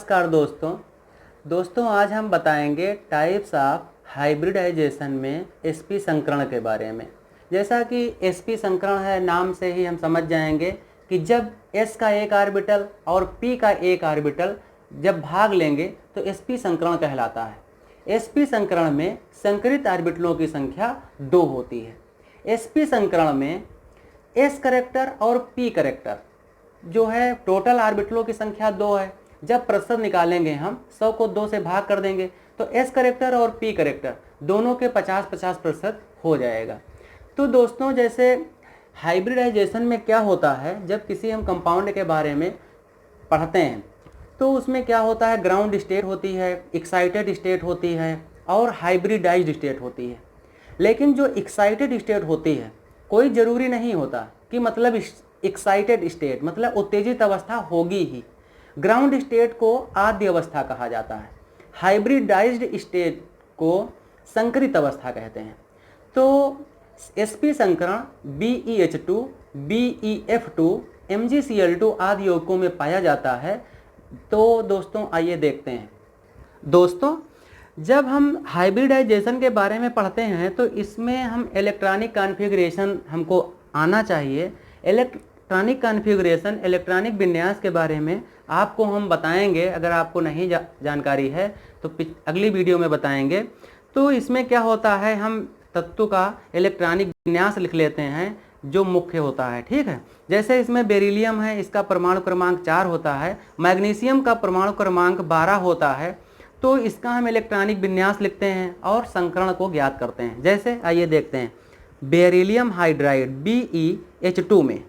नमस्कार दोस्तों आज हम बताएंगे टाइप्स ऑफ हाइब्रिडाइजेशन में sp संकरण के बारे में। जैसा कि sp संकरण है, नाम से ही हम समझ जाएंगे कि जब s का एक ऑर्बिटल और p का एक ऑर्बिटल जब भाग लेंगे तो sp संकरण कहलाता है। sp संकरण में संकरित ऑर्बिटलों की संख्या 2 होती है। sp संकरण में s करेक्टर और p करेक्टर जो है टोटल ऑर्बिटलों की संख्या 2 है। जब प्रतिशत निकालेंगे हम 100 को 2 से भाग कर देंगे तो s करेक्टर और p करेक्टर दोनों के 50-50% हो जाएगा। तो दोस्तों जैसे हाइब्रिडाइजेशन में क्या होता है, जब किसी हम कंपाउंड के बारे में पढ़ते हैं तो उसमें क्या होता है, ग्राउंड स्टेट होती है, एक्साइटेड स्टेट होती है और हाइब्रिडाइज्ड स्टेट होती है। लेकिन जो एक्साइटेड स्टेट होती है कोई ज़रूरी नहीं होता कि मतलब एक्साइटेड स्टेट मतलब उत्तेजित अवस्था होगी ही। ग्राउंड स्टेट को आद्य अवस्था कहा जाता है। हाइब्रिडाइज्ड स्टेट को संकरित अवस्था कहते हैं। तो sp संकरण BeH2, BeF2, MgCl2 आदि यौगिकों में पाया जाता है। तो दोस्तों आइए देखते हैं। दोस्तों जब हम हाइब्रिडाइजेशन के बारे में पढ़ते हैं तो इसमें हम इलेक्ट्रॉनिक कॉन्फ़िगरेशन हमको आना चाहिए। इलेक्ट्रॉनिक कॉन्फ़िगरेशन, इलेक्ट्रॉनिक विन्यास के बारे में आपको हम बताएंगे। अगर आपको नहीं जानकारी है तो अगली वीडियो में बताएंगे। तो इसमें क्या होता है, हम तत्व का इलेक्ट्रॉनिक विन्यास लिख लेते हैं जो मुख्य होता है, ठीक है। जैसे इसमें बेरिलियम है, इसका परमाणु क्रमांक 4 होता है। मैग्नीशियम का परमाणु क्रमांक 12 होता है। तो इसका हम इलेक्ट्रॉनिक विन्यास लिखते हैं और संकरण को ज्ञात करते हैं। जैसे आइए देखते हैं, बेरिलियम हाइड्राइड BeH2 में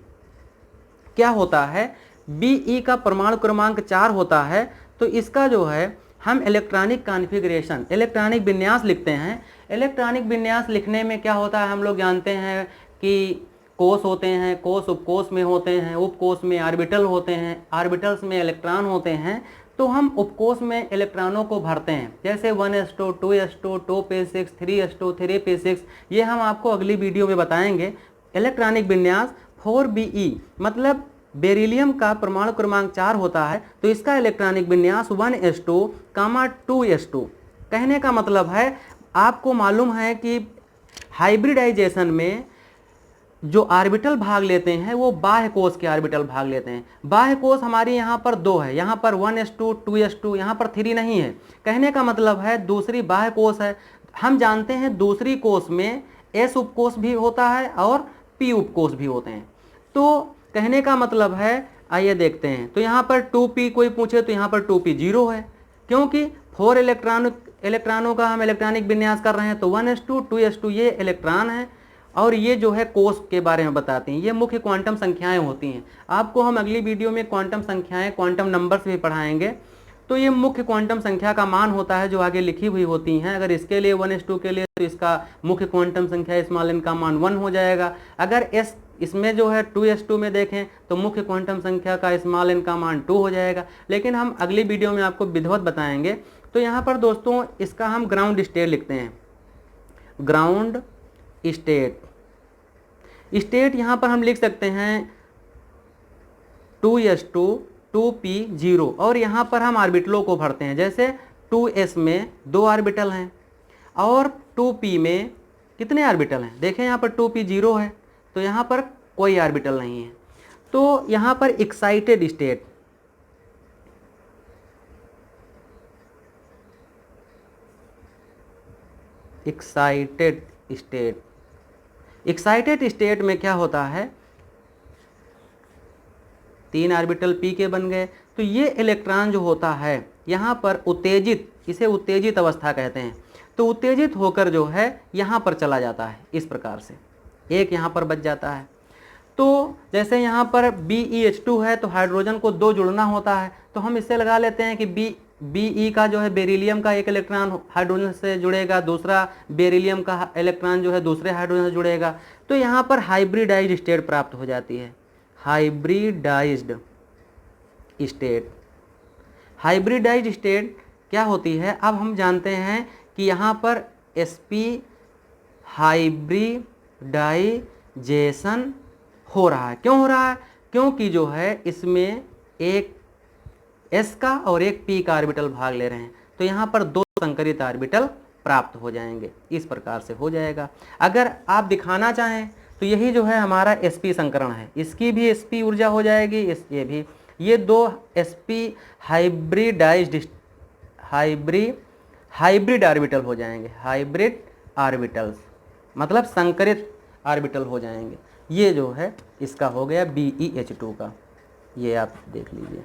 क्या होता है, Be का परमाणु क्रमांक 4 होता है। तो इसका जो है हम इलेक्ट्रॉनिक कॉन्फ़िगरेशन, इलेक्ट्रॉनिक विन्यास लिखते हैं। इलेक्ट्रॉनिक विन्यास लिखने में क्या होता है, हम लोग जानते हैं कि कोष होते हैं, कोष उपकोष में होते हैं, उपकोष में ऑर्बिटल होते हैं, ऑर्बिटल्स में इलेक्ट्रॉन होते हैं। तो हम उपकोष में इलेक्ट्रॉनों को भरते हैं, जैसे 1s2, 2s2, 2p6, 3s2, 3p6। ये हम आपको अगली वीडियो में बताएंगे। इलेक्ट्रॉनिक विन्यास 4Be मतलब बेरिलियम का परमाणु क्रमांक 4 होता है। तो इसका इलेक्ट्रॉनिक विन्यास 1s2, 2s2। कहने का मतलब है, आपको मालूम है कि हाइब्रिडाइजेशन में जो ऑर्बिटल भाग लेते हैं वो बाह्य कोष के ऑर्बिटल भाग लेते हैं। बाह्य कोष हमारी यहाँ पर 2 है, यहाँ पर 1s2, 2s2, यहाँ पर 3 नहीं है। कहने का मतलब है दूसरी बाह्य कोष है। हम जानते हैं दूसरी कोष में s उपकोष भी होता है और p उपकोष भी होते हैं। तो कहने का मतलब है, आइए देखते हैं। तो यहाँ पर 2p कोई पूछे तो यहाँ पर 2p 0 है, क्योंकि 4 इलेक्ट्रॉनों का हम इलेक्ट्रॉनिक विन्यास कर रहे हैं। तो 1s2, 2s2 ये इलेक्ट्रॉन है और ये जो है कोष के बारे में बताते हैं। ये मुख्य क्वांटम संख्याएं होती हैं। आपको हम अगली वीडियो में क्वांटम संख्याएं, क्वांटम नंबर्स भी पढ़ाएंगे। तो ये मुख्य क्वांटम संख्या का मान होता है जो आगे लिखी हुई होती हैं। अगर इसके लिए 1s2 के लिए तो इसका मुख्य क्वांटम संख्या स्मॉल n का मान 1 हो जाएगा। अगर इसमें जो है 2s2 में देखें तो मुख्य क्वांटम संख्या का स्मॉल n का मान 2 हो जाएगा। लेकिन हम अगली वीडियो में आपको विधिवत बताएंगे। तो यहाँ पर दोस्तों इसका हम ग्राउंड स्टेट लिखते हैं। ग्राउंड स्टेट यहाँ पर हम लिख सकते हैं 2s2, 2p0 और यहाँ पर हम ऑर्बिटलों को भरते हैं। जैसे 2s में 2 ऑर्बिटल हैं और 2p में कितने ऑर्बिटल हैं, देखें यहाँ पर 2p0 है तो यहाँ पर कोई ऑर्बिटल नहीं है। तो यहाँ पर एक्साइटेड स्टेट, एक्साइटेड स्टेट में क्या होता है, 3 ऑर्बिटल p के बन गए। तो ये इलेक्ट्रॉन जो होता है यहाँ पर उत्तेजित, इसे उत्तेजित अवस्था कहते हैं। तो उत्तेजित होकर जो है यहाँ पर चला जाता है, इस प्रकार से एक यहाँ पर बच जाता है। तो जैसे यहाँ पर BeH2 है तो हाइड्रोजन को 2 जुड़ना होता है। तो हम इससे लगा लेते हैं कि Be का जो है बेरिलियम का एक इलेक्ट्रॉन हाइड्रोजन से जुड़ेगा, दूसरा बेरिलियम का इलेक्ट्रॉन जो है दूसरे हाइड्रोजन से जुड़ेगा। तो यहाँ पर हाइब्रिडाइज्ड स्टेट प्राप्त हो जाती है। हाइब्रिडाइज्ड स्टेट क्या होती है, अब हम जानते हैं कि यहाँ पर sp हाइब्रिडाइजेशन हो रहा है। क्यों हो रहा है, क्योंकि जो है इसमें एक s का और एक p का ऑर्बिटल भाग ले रहे हैं, तो यहाँ पर 2 संकरित ऑर्बिटल प्राप्त हो जाएंगे। इस प्रकार से हो जाएगा। अगर आप दिखाना चाहें तो यही जो है हमारा sp संकरण है, इसकी भी sp ऊर्जा हो जाएगी, ये भी, ये 2 sp हाइब्रिड ऑर्बिटल हो जाएंगे, हाइब्रिड ऑर्बिटल्स मतलब संकरित ऑर्बिटल हो जाएंगे। ये जो है इसका हो गया BeH2 का, ये आप देख लीजिए।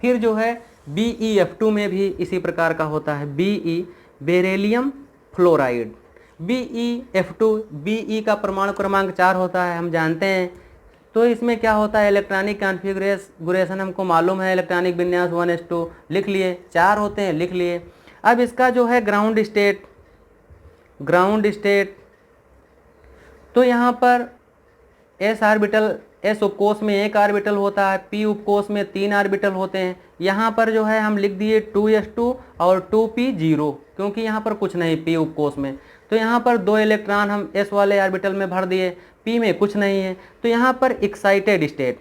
फिर जो है BeF2 में भी इसी प्रकार का होता है, Be beryllium fluoride. BeF2, Be का परमाणु क्रमांक 4 होता है, हम जानते हैं। तो इसमें क्या होता है, इलेक्ट्रॉनिक कॉन्फ़िगरेशन हमको मालूम है, इलेक्ट्रॉनिक विन्यास 1s2 लिख लिए, 4 होते हैं लिख लिए। अब इसका जो है ग्राउंड स्टेट, तो यहाँ पर s ऑर्बिटल, s उपकोष में 1 ऑर्बिटल होता है, p उपकोष में 3 ऑर्बिटल होते हैं। यहाँ पर जो है हम लिख दिए 2s2 और 2p0, क्योंकि यहाँ पर कुछ नहीं p उपकोष में, तो यहाँ पर 2 इलेक्ट्रॉन हम s वाले ऑर्बिटल में भर दिए, p में कुछ नहीं है। तो यहाँ पर एक्साइटेड स्टेट,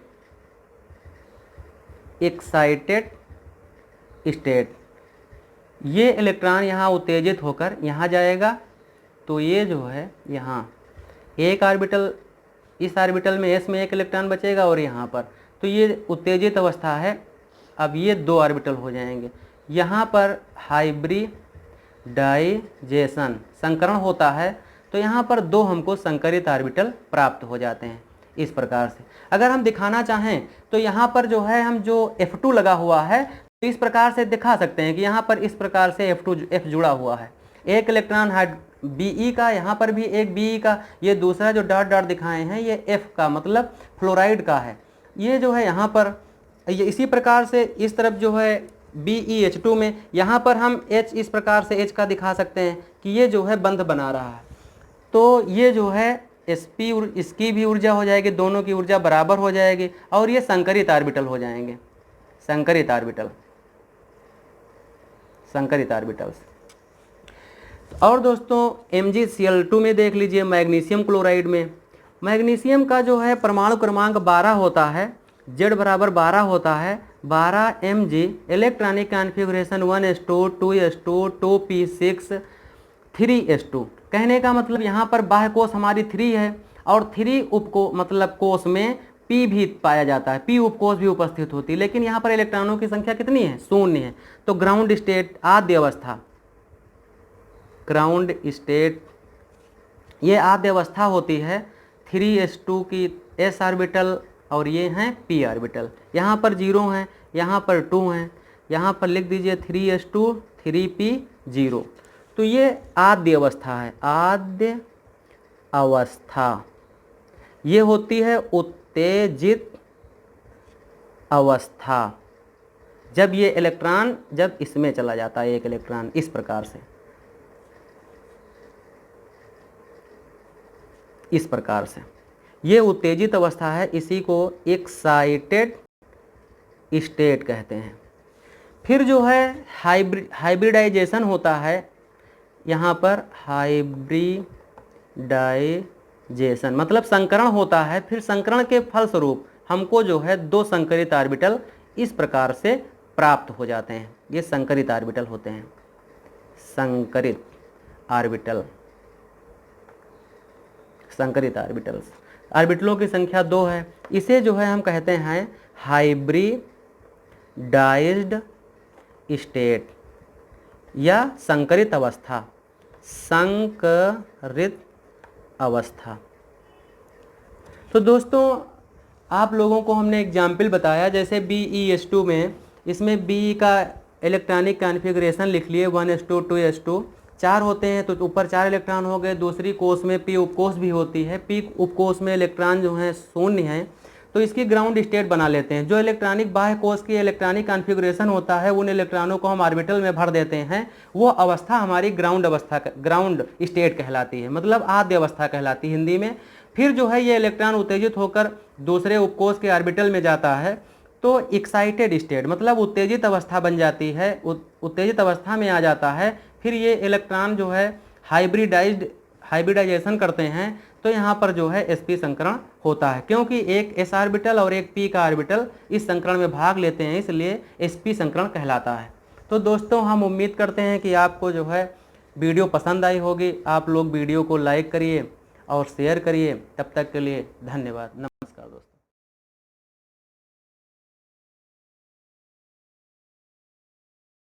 ये इलेक्ट्रॉन यहाँ उत्तेजित होकर यहाँ जाएगा, तो ये जो है यहाँ एक ऑर्बिटल, इस ऑर्बिटल में s में 1 इलेक्ट्रॉन बचेगा और यहाँ पर, तो ये उत्तेजित अवस्था है। अब ये 2 ऑर्बिटल हो जाएंगे। यहाँ पर हाइब्रिडाइजेशन संकरण होता है, तो यहाँ पर 2 हमको संकरित ऑर्बिटल प्राप्त हो जाते हैं। इस प्रकार से अगर हम दिखाना चाहें तो यहाँ पर जो है हम जो F2 लगा हुआ है, तो इस प्रकार से दिखा सकते हैं कि यहाँ पर इस प्रकार से F जुड़ा हुआ है, 1 इलेक्ट्रॉन Be का, यहाँ पर भी एक Be का, ये दूसरा जो डॉट डॉट दिखाए हैं ये F का मतलब फ्लोराइड का है, ये जो है यहाँ पर, ये इसी प्रकार से इस तरफ जो है BeH2 में यहाँ पर हम H इस प्रकार से H का दिखा सकते हैं कि ये जो है बंध बना रहा है। तो ये जो है sp, इसकी भी ऊर्जा हो जाएगी, दोनों की ऊर्जा बराबर हो जाएगी, और ये संकरित ऑर्बिटल हो जाएंगे, संकरित ऑर्बिटल्स। और दोस्तों MgCl2 में देख लीजिए, मैग्नीशियम क्लोराइड में, मैग्नीशियम का जो है परमाणु क्रमांक 12 होता है, Z बराबर 12 होता है, 12 Mg, electronic configuration 1s2, 2s2, 2p6, 3s2। कहने का मतलब यहाँ पर बाह्य कोष हमारी 3 है, और 3 मतलब कोष में p भी पाया जाता है, p उपकोष भी उपस्थित होती है, लेकिन यहाँ पर इलेक्ट्रॉनों की संख्या कितनी है, 0 है। तो ग्राउंड स्टेट, आद्य अवस्था, ग्राउंड स्टेट, ये आद्य अवस्था होती है 3s2 की s ऑर्बिटल, और ये हैं p ऑर्बिटल। यहाँ पर 0 हैं, यहाँ पर 2 हैं, यहाँ पर लिख दीजिए 3s2 3p0। तो ये आद्य अवस्था है, आद्य अवस्था, ये होती है उत्तेजित अवस्था, जब ये इलेक्ट्रॉन जब इसमें चला जाता है, 1 इलेक्ट्रॉन इस प्रकार से, इस प्रकार से ये उत्तेजित अवस्था है, इसी को एक्साइटेड स्टेट कहते हैं। फिर जो है हाइब्रिडाइजेशन होता है, यहाँ पर हाइब्रिडाइजेशन मतलब संकरण होता है। फिर संकरण के फलस्वरूप हमको जो है 2 संकरित ऑर्बिटल इस प्रकार से प्राप्त हो जाते हैं, ये संकरित ऑर्बिटल होते हैं, संकरित ऑर्बिटल्स। ऑर्बिटलों की संख्या 2 है, इसे जो है हम कहते हैं हाइब्रिडाइज्ड स्टेट या संकरित अवस्था। तो दोस्तों आप लोगों को हमने एग्जाम्पल बताया, जैसे BeH2 में, इसमें Be का इलेक्ट्रॉनिक कॉन्फ़िगरेशन लिख लिए 1s2 2s2, 4 होते हैं तो ऊपर 4 इलेक्ट्रॉन हो गए। दूसरी कोष में p उपकोष भी होती है, p उपकोष में इलेक्ट्रॉन जो हैं 0 हैं, तो इसकी ग्राउंड स्टेट बना लेते हैं। जो इलेक्ट्रॉनिक बाह्य कोष की इलेक्ट्रॉनिक कॉन्फ़िगरेशन होता है, उन इलेक्ट्रॉनों को हम ऑर्बिटल में भर देते हैं, वो अवस्था हमारी ग्राउंड स्टेट कहलाती है, मतलब आद्य अवस्था कहलाती है हिंदी में। फिर जो है ये इलेक्ट्रॉन उत्तेजित होकर दूसरे उपकोष के ऑर्बिटल में जाता है, तो एक्साइटेड स्टेट मतलब उत्तेजित अवस्था बन जाती है, उत्तेजित अवस्था में आ जाता है। फिर ये इलेक्ट्रॉन जो है हाइब्रिडाइजेशन करते हैं, तो यहाँ पर जो है sp संकरण होता है, क्योंकि एक s ऑर्बिटल और एक p का ऑर्बिटल इस संकरण में भाग लेते हैं, इसलिए sp संकरण कहलाता है। तो दोस्तों हम उम्मीद करते हैं कि आपको जो है वीडियो पसंद आई होगी। आप लोग वीडियो को लाइक करिए और शेयर करिए। तब तक के लिए धन्यवाद। नमस्कार दोस्तों।